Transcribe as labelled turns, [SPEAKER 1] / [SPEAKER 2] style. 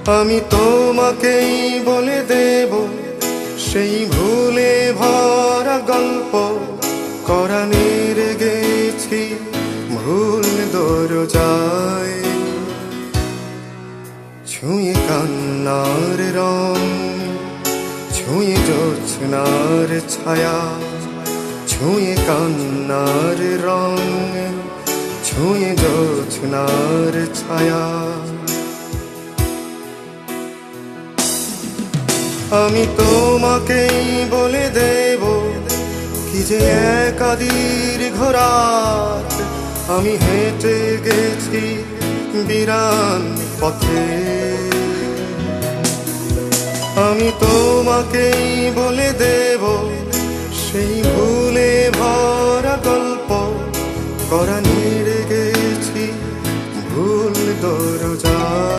[SPEAKER 1] আমি তোমাকেই বলে দেব সেই ভুলে ভরা গল্প। কোরআনের গেছি ভুল দরজায়, ছুঁয়ে কান্নার রং, ছুঁয়ে জোছনার ছায়া, ছুঁয়ে কান্নার রং, ছুঁয়ে জোছনার ছায়া। আমি তোমাকেই বলে দেব কি যে একা দীর্ঘ রাত আমি হেঁটে গেছি বিরান পথে। আমি তোমাকেই বলে দেব সেই ভুলে ভরা গল্প। কোরআনের গেছি ভুল দরজা।